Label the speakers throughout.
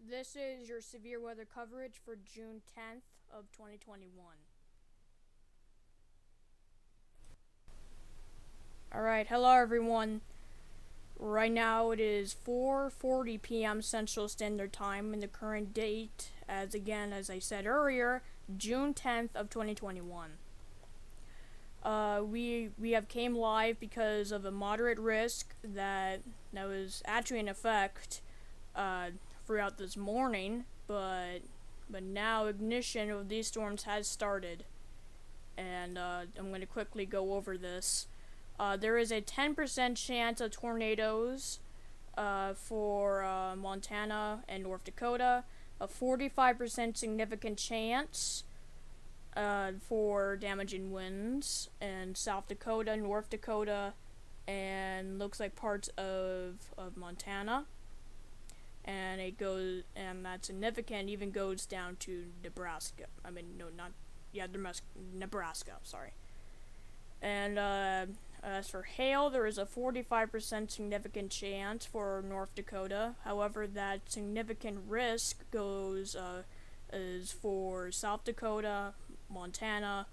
Speaker 1: This is your severe weather coverage for June 10th of 2021. Alright, hello everyone. Right now it is 4:40 p.m. Central Standard Time and the current date, as I said earlier, June 10th of 2021. We have came live because of a moderate risk that was actually in effect throughout this morning, but now ignition of these storms has started, and I'm going to quickly go over this. There is a 10% chance of tornadoes for Montana and North Dakota, a 45% significant chance for damaging winds in South Dakota, North Dakota, and looks like parts of Montana. And that significant even goes down to Nebraska. Nebraska, sorry. And as for hail, there is a 45% significant chance for North Dakota. However, that significant risk is for South Dakota, Montana,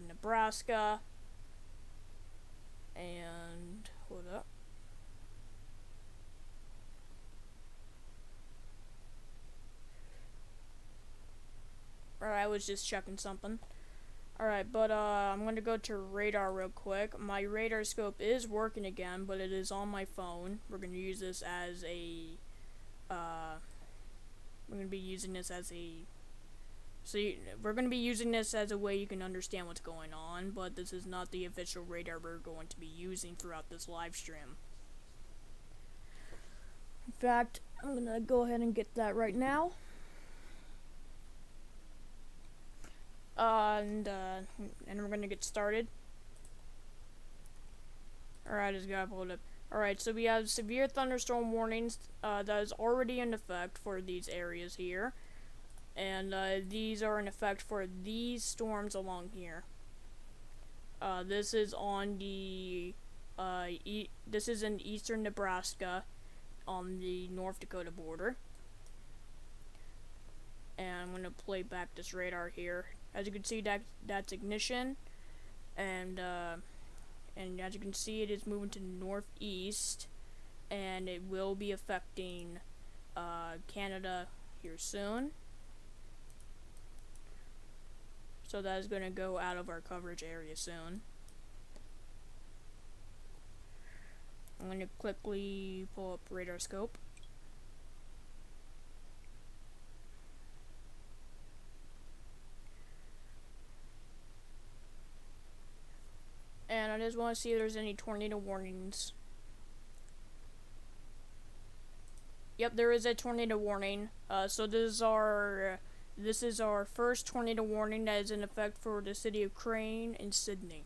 Speaker 1: Nebraska, and hold up. I was just checking something. Alright, but I'm going to go to radar real quick. My radar scope is working again, but it is on my phone. We're going to use this as a, we're going to be using this as a, we're going to be using this as a way you can understand what's going on, but this is not the official radar we're going to be using throughout this live stream. In fact, I'm going to go ahead and get that right now. And we're gonna get started. Alright, just gotta pull it up. Alright, so we have severe thunderstorm warnings that is already in effect for these areas here. And these are in effect for these storms along here. This is on the this is in eastern Nebraska on the North Dakota border. And I'm gonna play back this radar here. As you can see, that's ignition, and as you can see, it is moving to the northeast, and it will be affecting Canada here soon. So that is going to go out of our coverage area soon. I'm going to quickly pull up radar scope. And I just want to see if there's any tornado warnings. Yep, there is a tornado warning. So this is our first tornado warning that is in effect for the city of Crane and Sydney.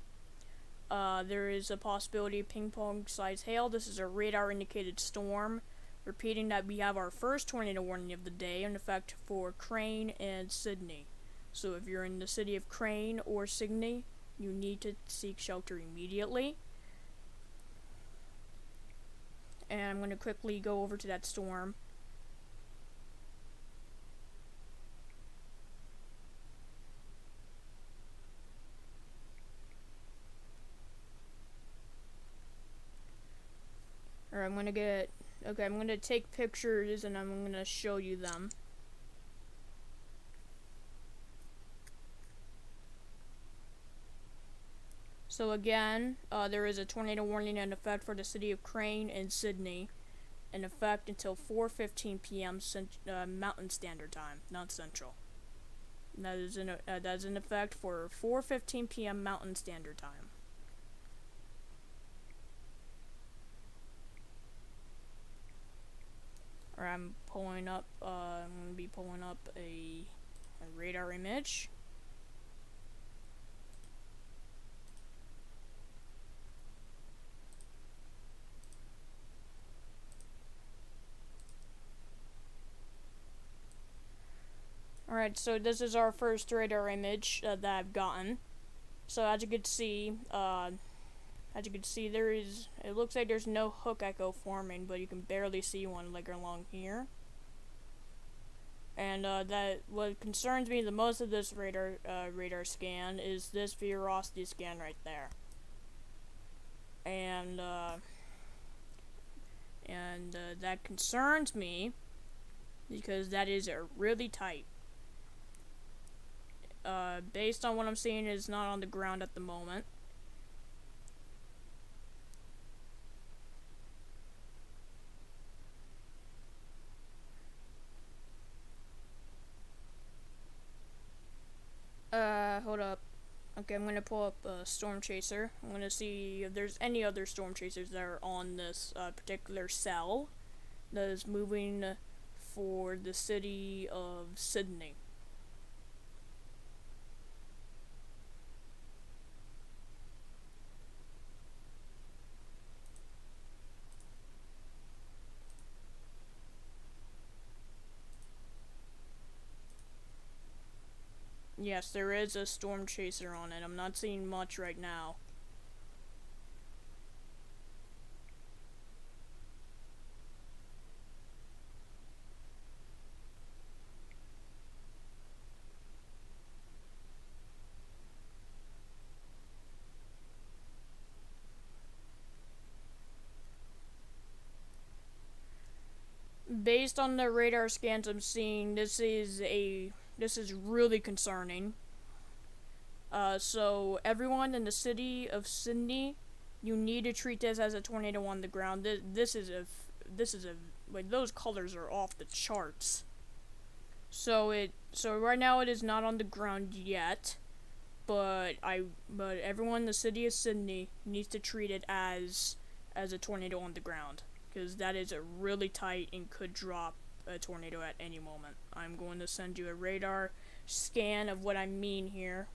Speaker 1: There is a possibility of ping-pong-sized hail. This is a radar-indicated storm. Repeating that we have our first tornado warning of the day in effect for Crane and Sydney. So if you're in the city of Crane or Sydney, you need to seek shelter immediately. And I'm going to quickly go over to that storm. Or I'm going to take pictures and I'm going to show you them. So again, there is a tornado warning in effect for the city of Crane and Sydney, in effect until 4:15 p.m. Mountain Standard Time, not Central. That is in effect for 4:15 p.m. Mountain Standard Time. Or I'm going to be pulling up a radar image. Alright, so this is our first radar image that I've gotten. So as you can see, As you can see, it looks like there's no hook echo forming, but you can barely see one like along here. And that what concerns me the most of this radar scan is this velocity scan right there. And that concerns me because that is really tight. Based on what I'm seeing, it's not on the ground at the moment. Hold up. Okay, I'm gonna pull up Storm Chaser. I'm gonna see if there's any other Storm Chasers that are on this particular cell that is moving for the city of Sydney. Yes, there is a Storm Chaser on it. I'm not seeing much right now. Based on the radar scans I'm seeing, this is really concerning. So everyone in the city of Sydney, you need to treat this as a tornado on the ground. This is a like, those colors are off the charts. So right now it is not on the ground yet, but everyone in the city of Sydney needs to treat it as a tornado on the ground, because that is a really tight and could drop a tornado at any moment. I'm going to send you a radar scan of what I mean here.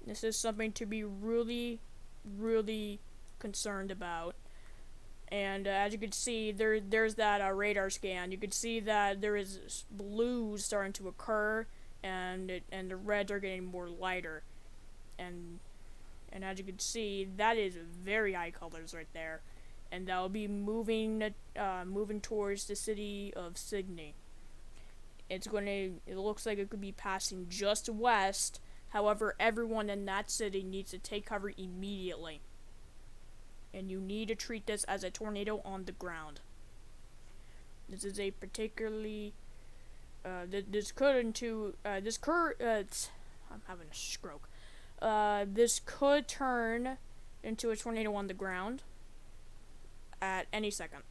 Speaker 1: This is something to be really, really concerned about. And as you can see, there's that radar scan. You can see that there is blues starting to occur, and the reds are getting more lighter. And as you can see, that is very high colors right there, and that will be moving towards the city of Sydney. It looks like it could be passing just west. However, everyone in that city needs to take cover immediately, and you need to treat this as a tornado on the ground. This is a particularly I'm having a stroke. This could turn into a tornado on the ground at any second.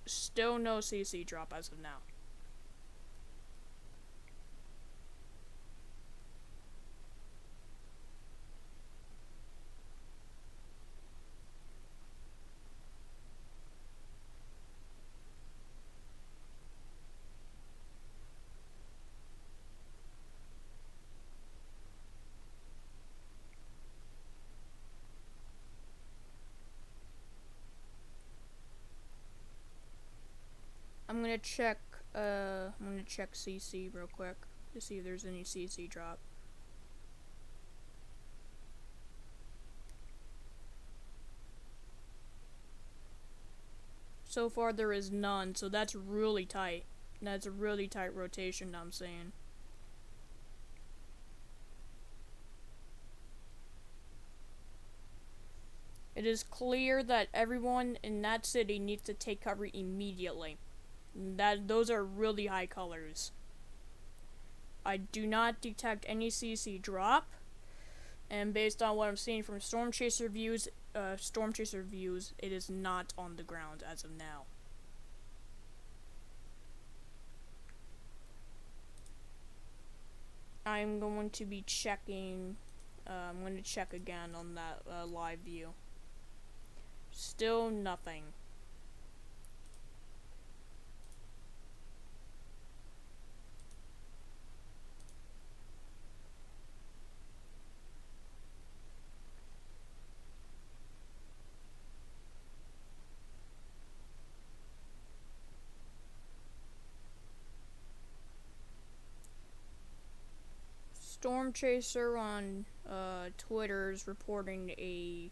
Speaker 1: Still no CC drop as of now. I'm gonna check CC real quick to see if there's any CC drop. So far there is none, so that's really tight. That's a really tight rotation I'm seeing. It is clear that everyone in that city needs to take cover immediately. Those are really high colors. I do not detect any CC drop, and based on what I'm seeing from Storm Chaser views, it is not on the ground as of now. I'm going to be checking. I'm going to check again on that live view. Still nothing. Storm Chaser on Twitter is reporting a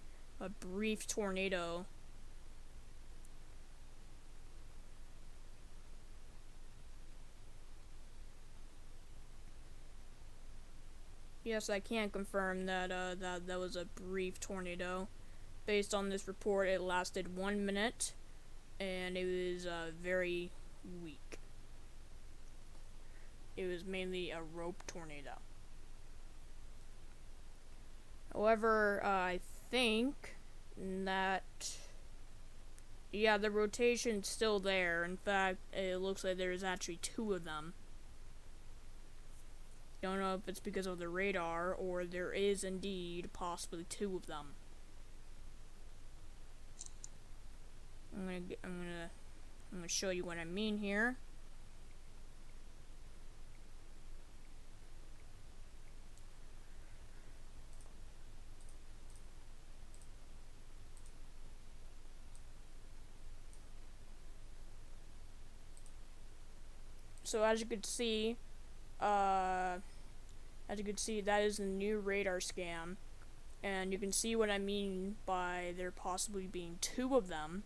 Speaker 1: brief tornado. Yes, I can confirm that that was a brief tornado. Based on this report, it lasted 1 minute, and it was very weak. It was mainly a rope tornado. However, I think that, yeah, the rotation's still there. In fact, it looks like there's actually 2 of them. Don't know if it's because of the radar, or there is indeed possibly 2 of them. I'm gonna show you what I mean here. So as you can see, that is the new radar scan, and you can see what I mean by there possibly being 2 of them.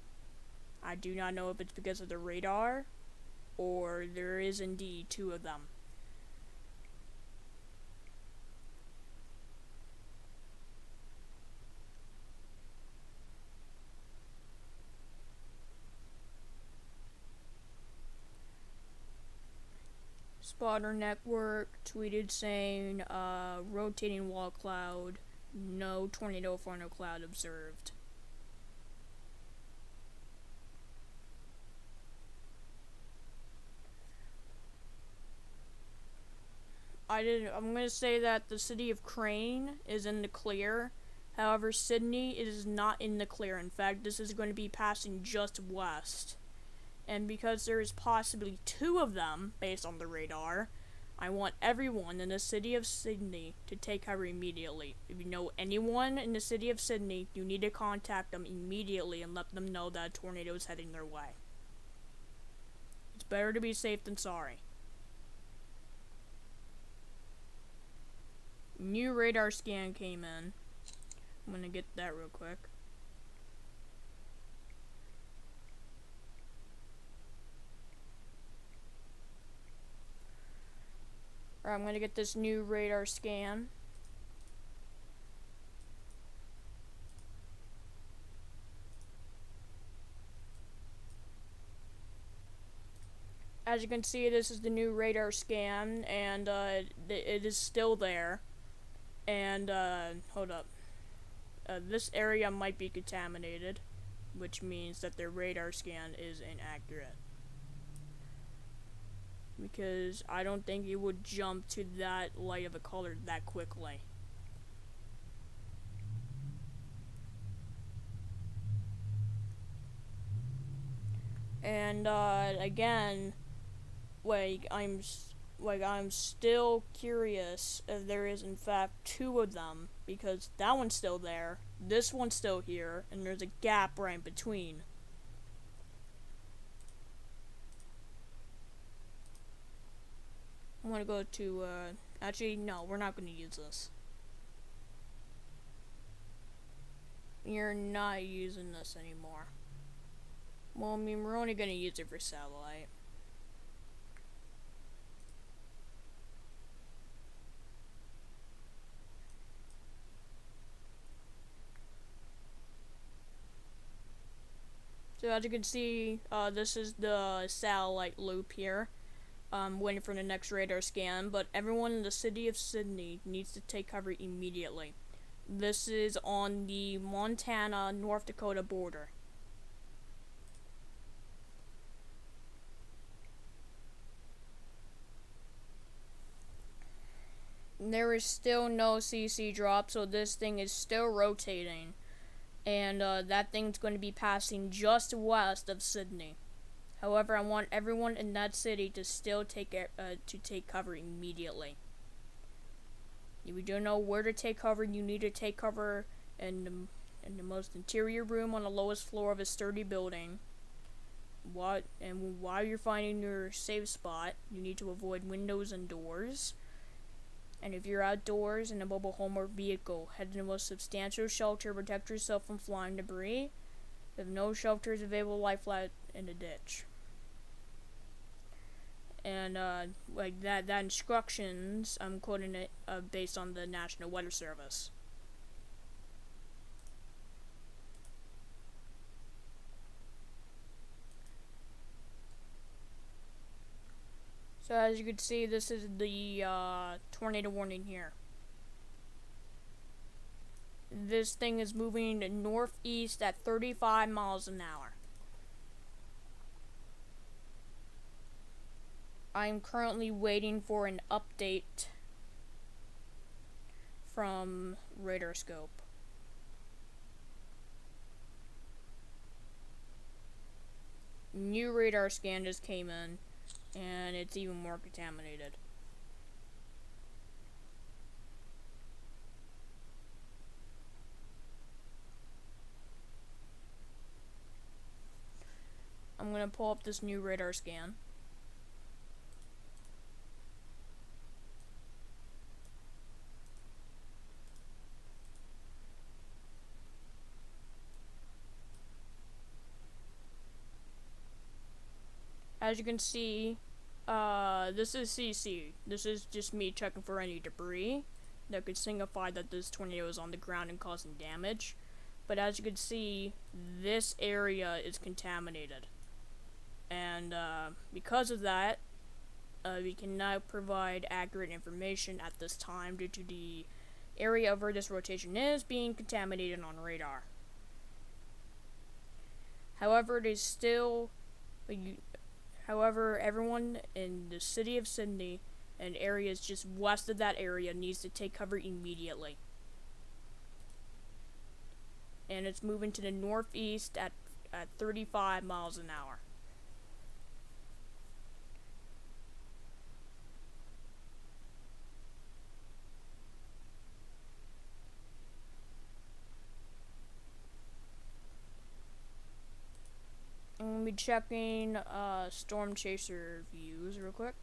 Speaker 1: I do not know if it's because of the radar, or there is indeed 2 of them. Spotter Network tweeted saying, rotating wall cloud, no tornado frontal cloud observed. I'm gonna say that the city of Crane is in the clear. However, Sydney is not in the clear. In fact, this is going to be passing just west. And because there is possibly 2 of them, based on the radar, I want everyone in the city of Sydney to take cover immediately. If you know anyone in the city of Sydney, you need to contact them immediately and let them know that a tornado is heading their way. It's better to be safe than sorry. New radar scan came in. I'm gonna get that real quick. Alright, I'm gonna get this new radar scan. As you can see, this is the new radar scan, and it is still there. And hold up. This area might be contaminated, which means that the radar scan is inaccurate. Because I don't think it would jump to that light of a color that quickly. And again, I'm still curious if there is in fact 2 of them, because that one's still there, this one's still here, and there's a gap right in between. I'm gonna go to, actually, no, we're not gonna use this. You're not using this anymore. Well, I mean, we're only gonna use it for satellite. So as you can see, this is the satellite loop here. Waiting for the next radar scan, but everyone in the city of Sydney needs to take cover immediately. This is on the Montana-North Dakota border. There is still no CC drop, so this thing is still rotating. And that thing's going to be passing just west of Sydney. However, I want everyone in that city to still take cover immediately. If you don't know where to take cover, you need to take cover in the most interior room on the lowest floor of a sturdy building. While you're finding your safe spot, you need to avoid windows and doors. And if you're outdoors in a mobile home or vehicle, head to a substantial shelter to protect yourself from flying debris. If no shelter is available, lie flat in a ditch. And like that instructions, I'm quoting it based on the National Weather Service. So as you can see, this is the tornado warning here. This thing is moving northeast at 35 miles an hour. I'm currently waiting for an update from RadarScope. New radar scan just came in, and it's even more contaminated. I'm gonna pull up this new radar scan. As you can see, this is CC. This is just me checking for any debris that could signify that this tornado is on the ground and causing damage. But as you can see, this area is contaminated. And because of that, we cannot provide accurate information at this time due to the area of where this rotation is being contaminated on radar. However, it is still... However, everyone in the city of Sydney and areas just west of that area needs to take cover immediately. And it's moving to the northeast at 35 miles an hour. I'm going to be checking Storm Chaser views real quick.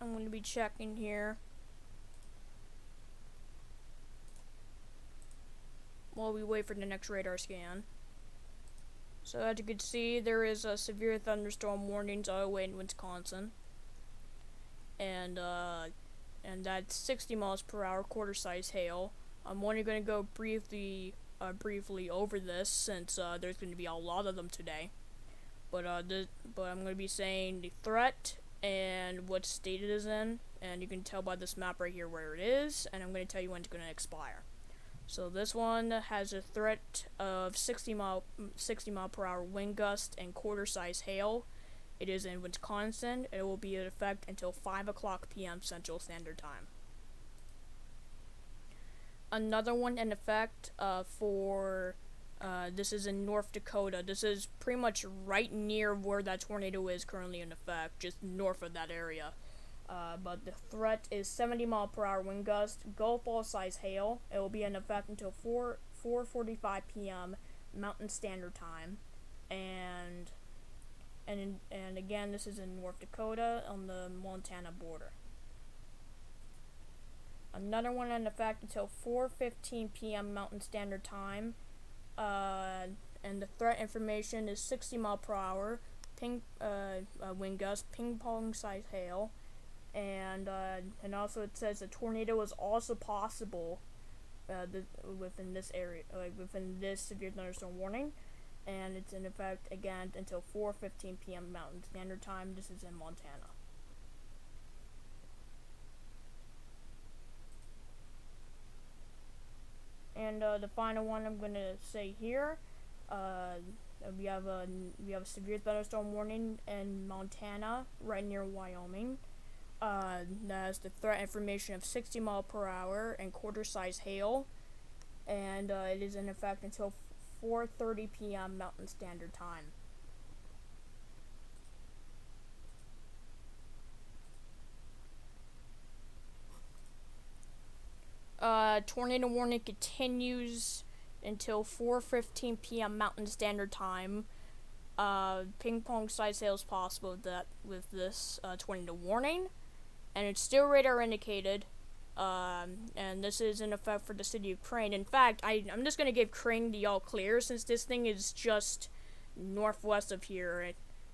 Speaker 1: I'm going to be checking here while we wait for the next radar scan. So as you can see, there is a severe thunderstorm warnings all the way in Wisconsin, and that's 60 miles per hour, quarter size hail. I'm only going to go briefly over this since there's going to be a lot of them today. But I'm going to be saying the threat and what state it is in, and you can tell by this map right here where it is, and I'm going to tell you when it's going to expire. So this one has a threat of 60 mile per hour wind gust and quarter size hail. It is in Wisconsin. It will be in effect until 5 o'clock p.m. Central Standard Time. Another one in effect for this is in North Dakota. This is pretty much right near where that tornado is currently in effect, just north of that area. But the threat is 70 mile per hour wind gust, golf ball size hail. It will be in effect until 4:45 p.m. Mountain Standard Time, and again, this is in North Dakota on the Montana border. Another one in effect until 4:15 p.m. Mountain Standard Time. And the threat information is 60 mile per hour, wind gust, ping pong size hail, and also it says a tornado is also possible within this area, within this severe thunderstorm warning, and it's in effect again until 4:15 p.m. Mountain Standard Time. This is in Montana. And the final one I'm going to say here, we have a severe thunderstorm warning in Montana, right near Wyoming. That has the threat information of 60 mile per hour and quarter-size hail, and it is in effect until 4:30 p.m. Mountain Standard Time. Tornado warning continues until 4:15 p.m. Mountain Standard Time. Ping pong size hail is possible with this tornado warning, and it's still radar indicated. And this is in effect for the city of Crane. In fact, I'm just gonna give Crane the all clear since this thing is just northwest of here,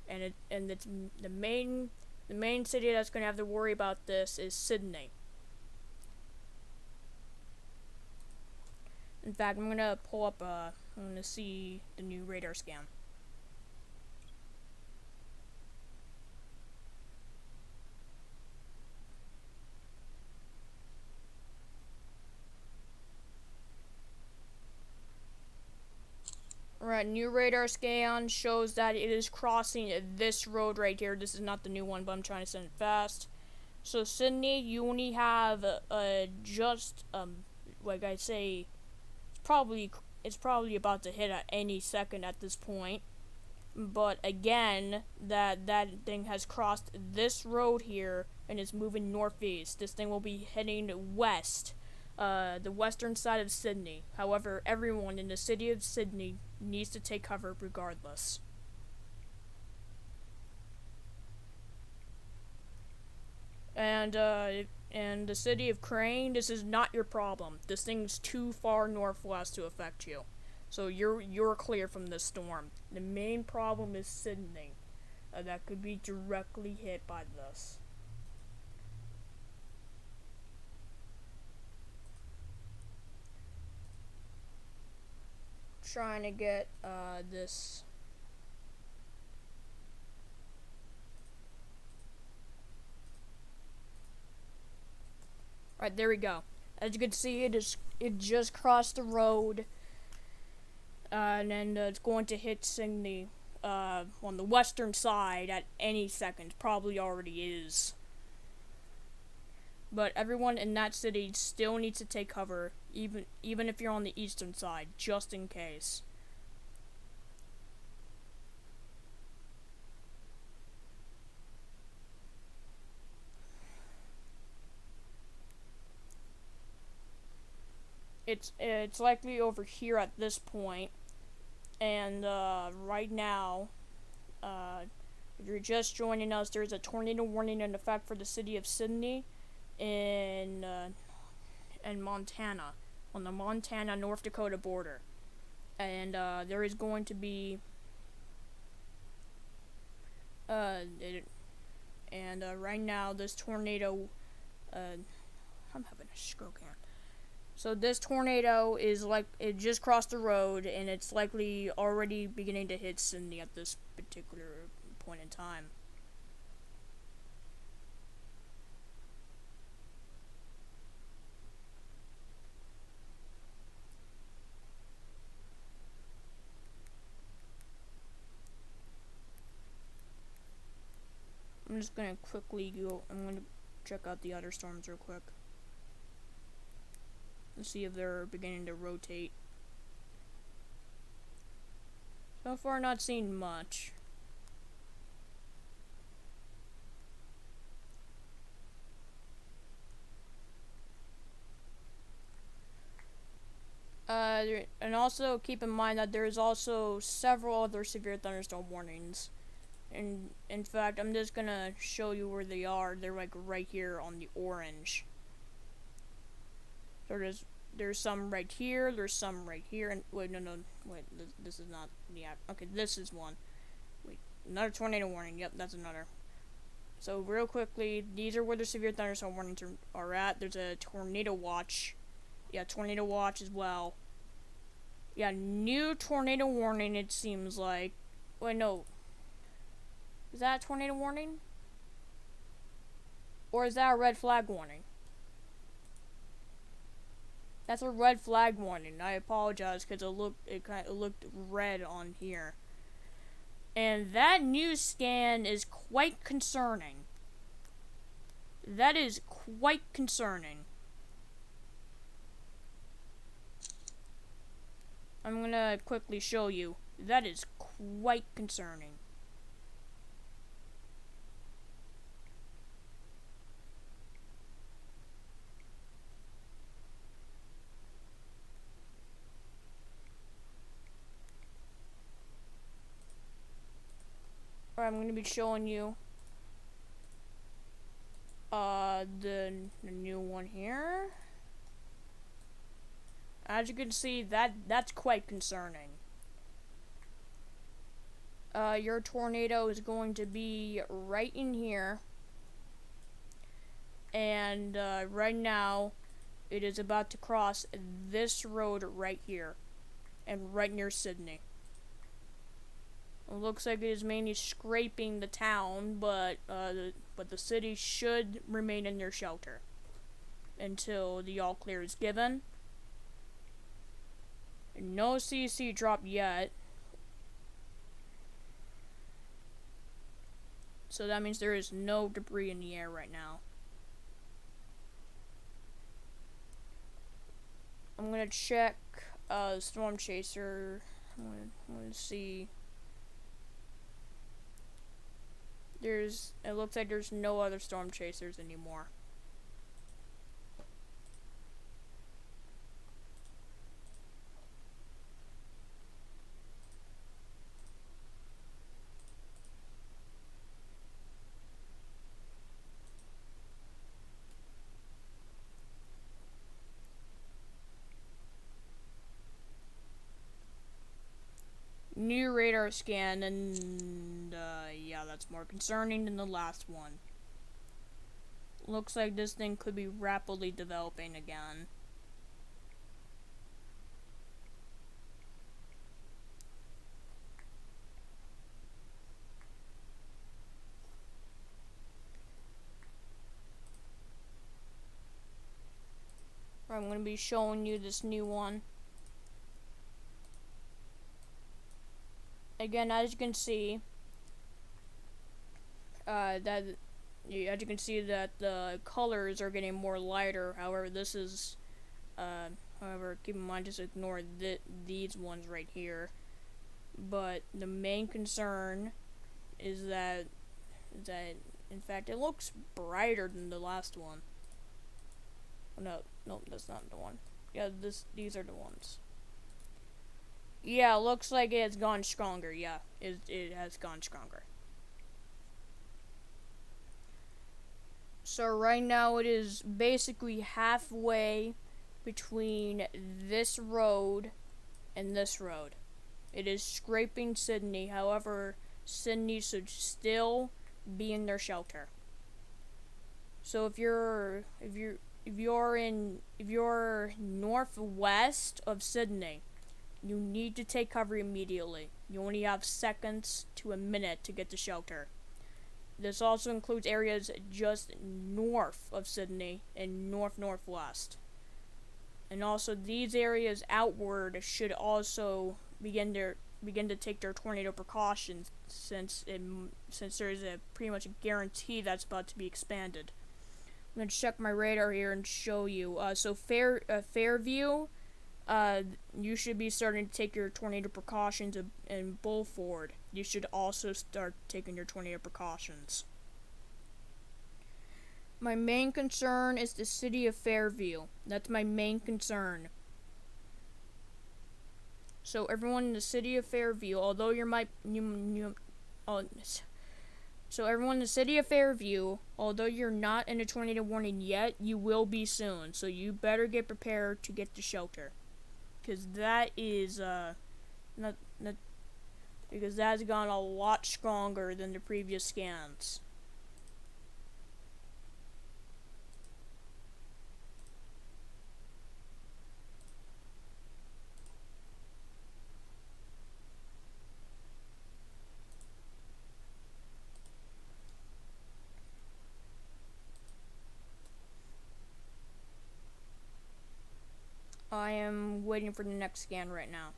Speaker 1: and it's the main city that's gonna have to worry about this is Sydney. In fact, I'm gonna pull up. I'm gonna see the new radar scan. Right, new radar scan shows that it is crossing this road right here. This is not the new one, but I'm trying to send it fast. So Sydney, you only have just like I say, it's probably about to hit at any second at this point. But again, that thing has crossed this road here and is moving northeast. This thing will be heading west, the western side of Sydney. However, everyone in the city of Sydney needs to take cover regardless. And the city of Crane, this is not your problem. This thing's too far northwest to affect you. So you're clear from this storm. The main problem is Sydney. That could be directly hit by this. Trying to get this. Right, there we go. As you can see, it just crossed the road, and then it's going to hit Sydney on the western side at any second. Probably already is. But everyone in that city still needs to take cover, even if you're on the eastern side, just in case. It's likely over here at this point, and right now, if you're just joining us, there's a tornado warning in effect for the city of Sydney, in Montana, on the Montana-North Dakota border, and there is going to be right now this tornado. I'm having a stroke here. So this tornado is it just crossed the road, and it's likely already beginning to hit Sydney at this particular point in time. I'm just gonna quickly go. I'm gonna check out the other storms real quick. Let's see if they're beginning to rotate. So far, not seeing much. And also keep in mind that there's also several other severe thunderstorm warnings. And in fact, I'm just gonna show you where they are. They're like right here on the orange. So there's some right here, there's some right here, and wait, this is not the okay, this is one. Wait, another tornado warning. Yep, that's another. So real quickly, these are where the severe thunderstorm warnings are at. There's a tornado watch. Yeah, tornado watch as well. Yeah, new tornado warning, it seems like. Wait, no. Is that a tornado warning? Or is that a red flag warning? That's a red flag warning. I apologize because it looked red on here. And that news scan is quite concerning. That is quite concerning. I'm gonna quickly show you. That is quite concerning. Alright, I'm gonna be showing you the new one here. As you can see, that's quite concerning. Your tornado is going to be right in here, and right now it is about to cross this road right here, and right near Sydney. It looks like it is mainly scraping the town, but the city should remain in their shelter until the all clear is given. No CC drop yet, so that means there is no debris in the air right now. I'm gonna check Storm Chaser. I'm gonna see. It looks like there's no other Storm Chasers anymore. New radar scan, and yeah, that's more concerning than the last one. Looks like this thing could be rapidly developing again. I'm going to be showing you this new one. Again, as you can see, as you can see that the colors are getting more lighter. However, this is, however, keep in mind, just ignore these ones right here. But the main concern is that in fact it looks brighter than the last one. Oh, no, that's not the one. Yeah, these are the ones. Yeah, looks like it's gone stronger. Yeah, it has gone stronger. So right now it is basically halfway between this road and this road. It is scraping Sydney. However, Sydney should still be in their shelter. So if you're northwest of Sydney, you need to take cover immediately. You only have seconds to a minute to get to shelter. This also includes areas just north of Sydney and northwest. And also these areas outward should also begin to take their tornado precautions, since there is a pretty much a guarantee that's about to be expanded. I'm gonna check my radar here and show you. So Fairview, you should be starting to take your tornado precautions. In Bulford, you should also start taking your tornado precautions. My main concern is the city of Fairview. That's my main concern. So everyone in the city of Fairview, although so everyone in the city of Fairview, although you're not in a tornado warning yet, you will be soon. So you better get prepared to get to shelter, because that is because that's gone a lot stronger than the previous scans. I am waiting for the next scan right now.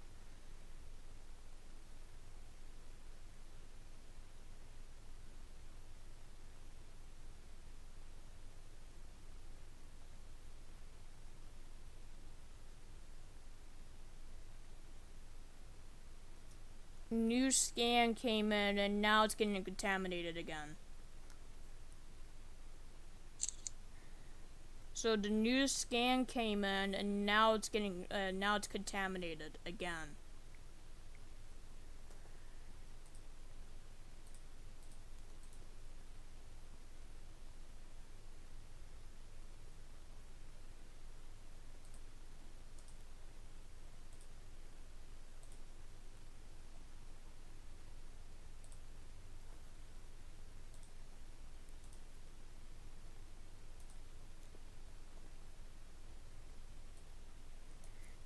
Speaker 1: new scan came in and now it's getting contaminated again. So the new scan came in and now it's contaminated again.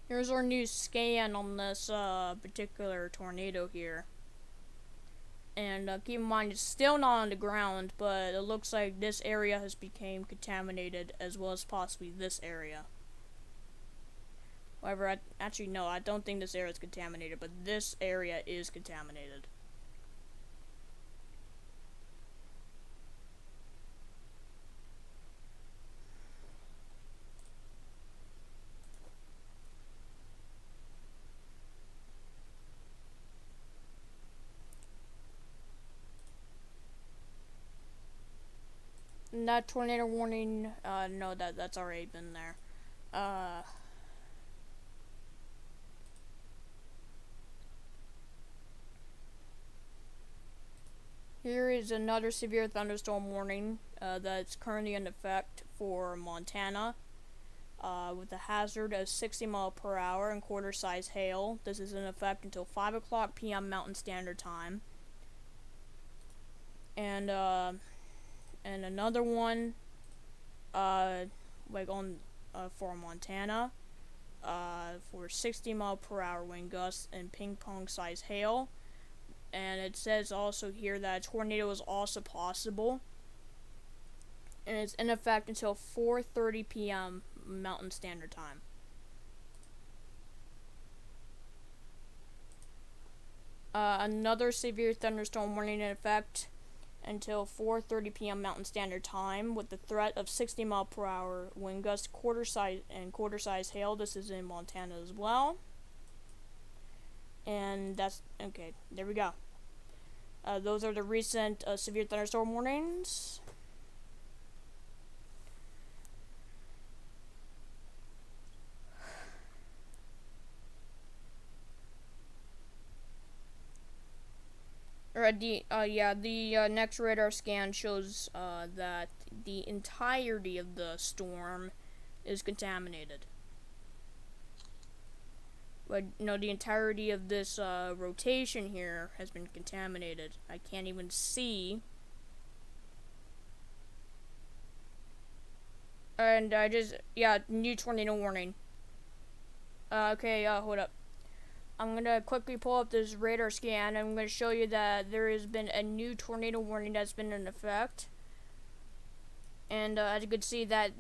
Speaker 1: Here's our new scan on this particular tornado here. And keep in mind, it's still not on the ground, but it looks like this area has become contaminated, as well as possibly this area. However, actually no, I don't think this area is contaminated, but this area is contaminated. And that tornado warning, no, that's already been there. Here is another severe thunderstorm warning that's currently in effect for Montana, with a hazard of 60 miles per hour and quarter-size hail. This is in effect until 5 o'clock p.m. Mountain Standard Time. And another one, like on for Montana, for 60 mile per hour wind gusts and ping pong size hail. And it says also here that a tornado is also possible, and it's in effect until 4:30 p.m. Mountain Standard Time. Another severe thunderstorm warning in effect until 4:30 p.m. Mountain Standard Time, with the threat of 60 mile per hour wind gusts, quarter-size hail. This is in Montana as well. And that's okay. There we go. Those are the recent severe thunderstorm warnings. The next radar scan shows that the entirety of the storm is contaminated. But no, the entirety of this rotation here has been contaminated. I can't even see. And new tornado warning. Hold up. I'm gonna quickly pull up this radar scan. I'm gonna show you that there has been a new tornado warning that's been in effect. And as you can see, that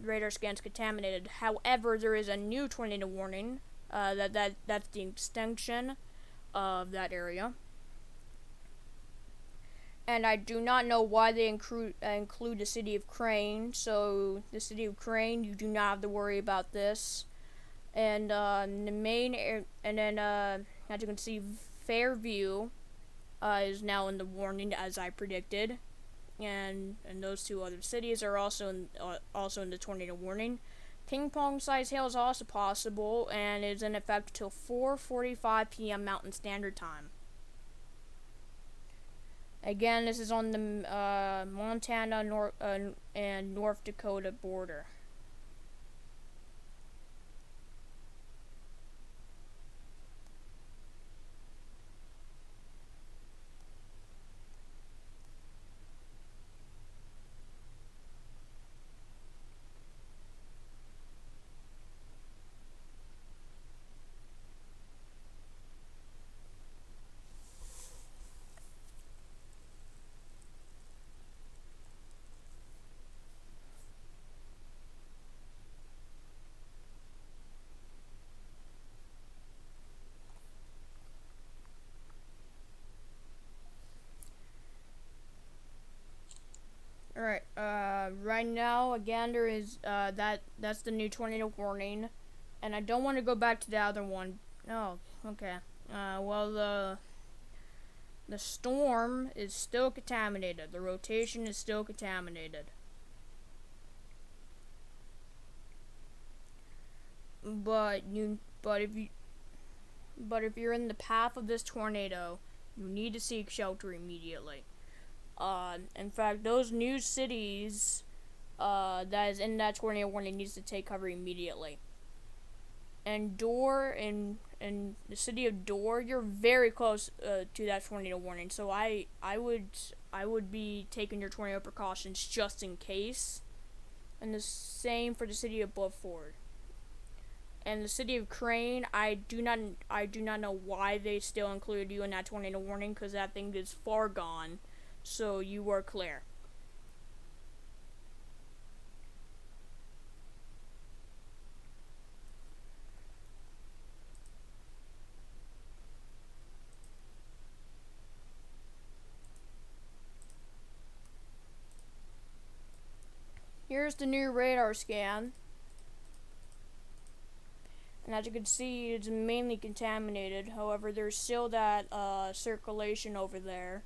Speaker 1: radar scan's contaminated. However, there is a new tornado warning. That's the extension of that area. And I do not know why they include the city of Crane. So the city of Crane, you do not have to worry about this. And the main as you can see, Fairview is now in the warning, as I predicted, and those two other cities are also in the tornado warning. Ping pong size hail is also possible and is in effect until 4:45 p.m. Mountain Standard Time. Again, this is on the Montana and North Dakota border. Alright, right now, again, there is, that's the new tornado warning, and I don't want to go back to the other one. Oh, okay. The storm is still contaminated. The rotation is still contaminated. But if you're in the path of this tornado, you need to seek shelter immediately. In fact, those new cities that is in that tornado warning needs to take cover immediately. And in the city of Door, you're very close to that tornado warning. So I would be taking your tornado precautions just in case. And the same for the city of Blufford. And the city of Crane, I do not know why they still included you in that tornado warning, because that thing is far gone. So you are clear. Here's the new radar scan. And as you can see, it's mainly contaminated. However, there's still that circulation over there.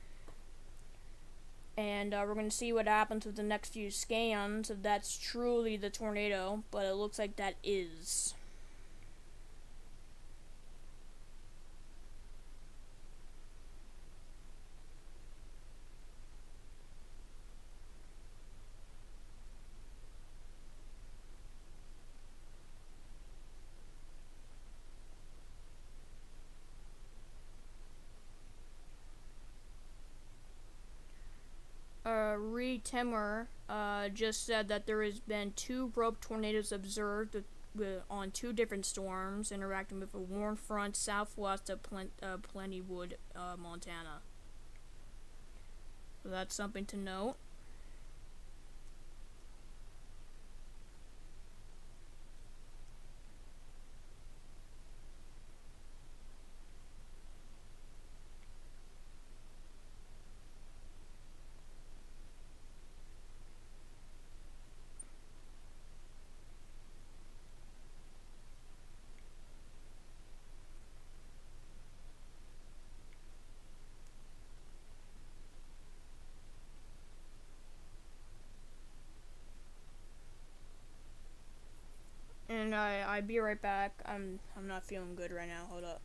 Speaker 1: And we're going to see what happens with the next few scans, if that's truly the tornado. But it looks like that is. Reed Timmer just said that there has been 2 rope tornadoes observed on 2 different storms interacting with a warm front southwest of Plentywood, Montana. So that's something to note. And I'd be right back. I'm not feeling good right now. Hold up.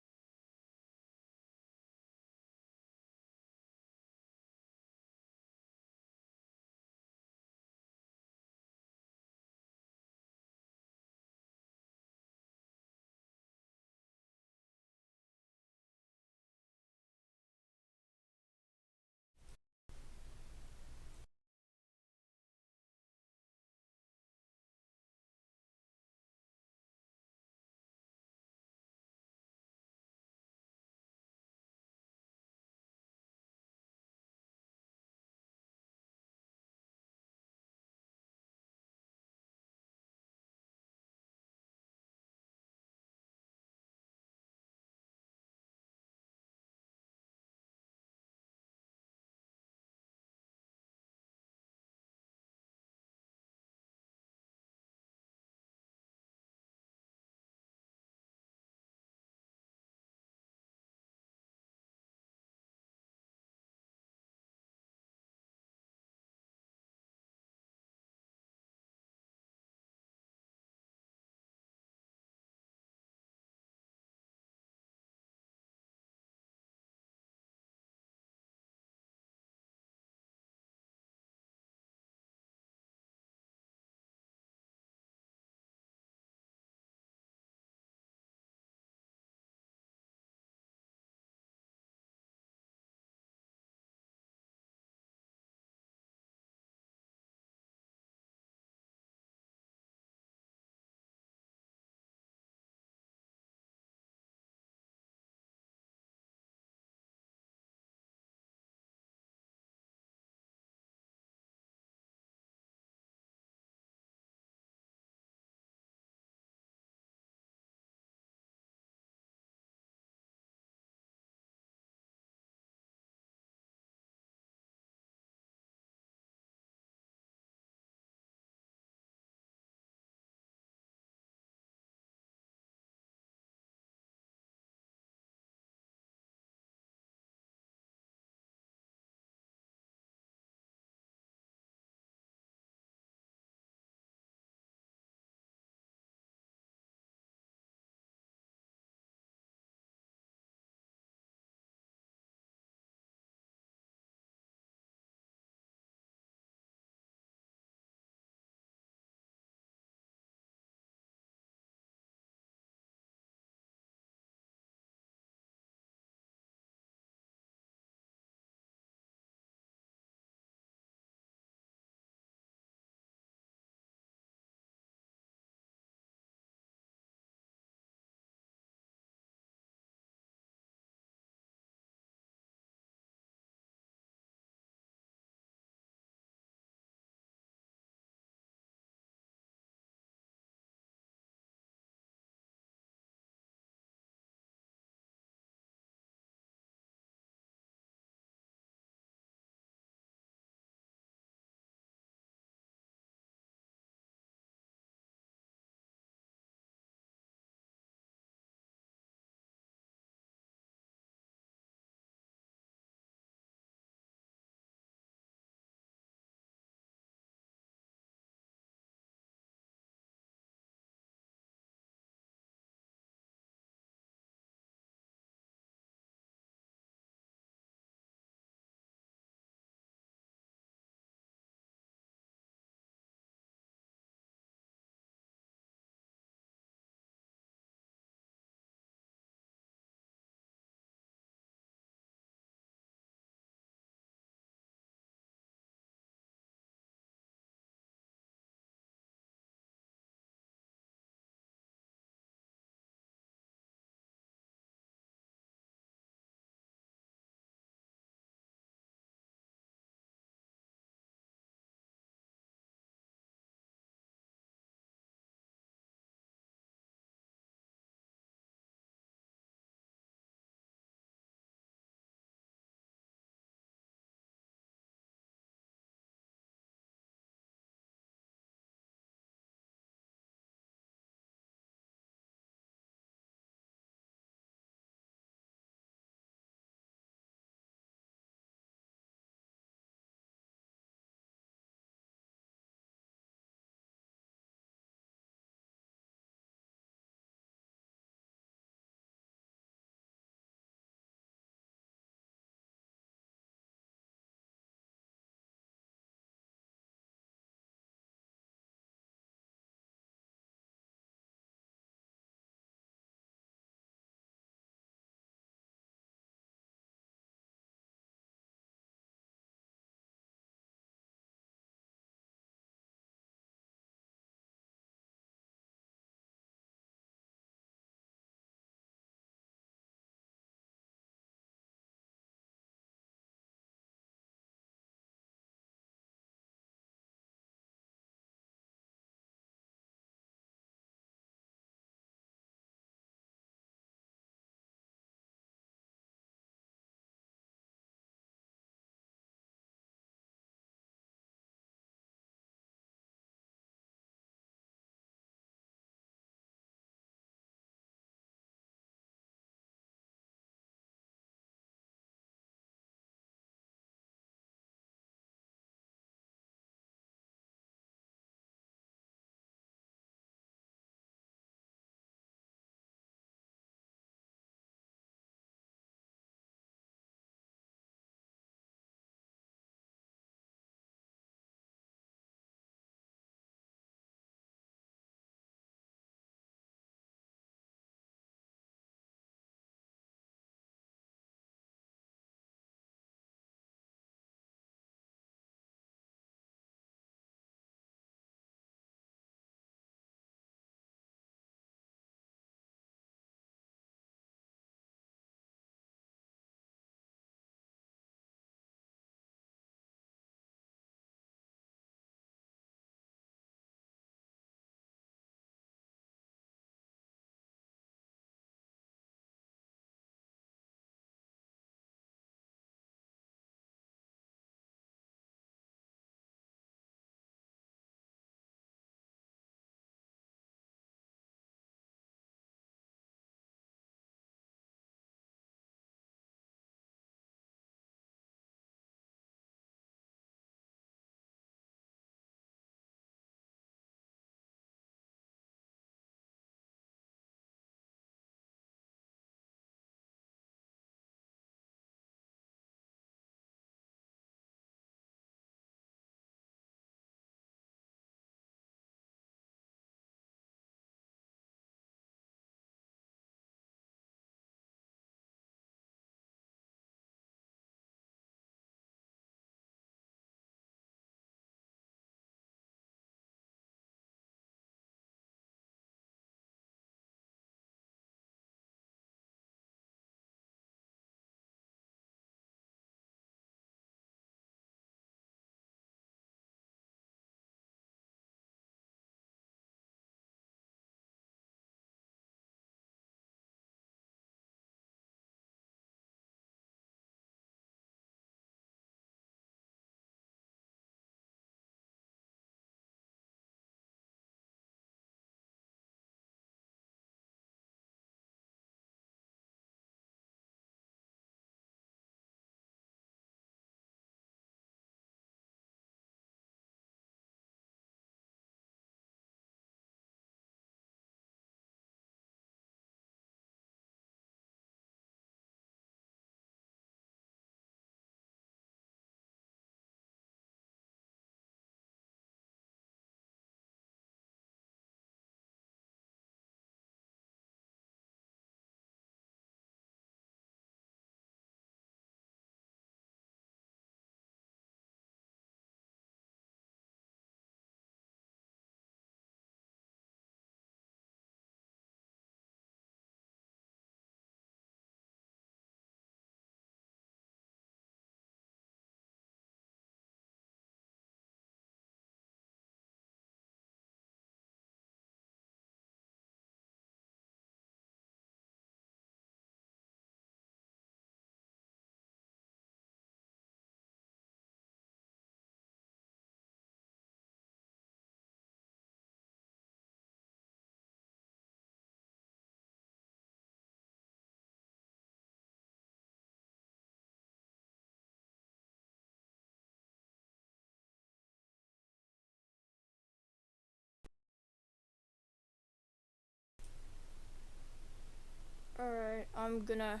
Speaker 1: I'm gonna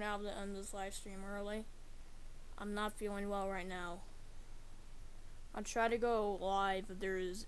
Speaker 1: have to end this live stream early. I'm not feeling well right now. I'll try to go live if there is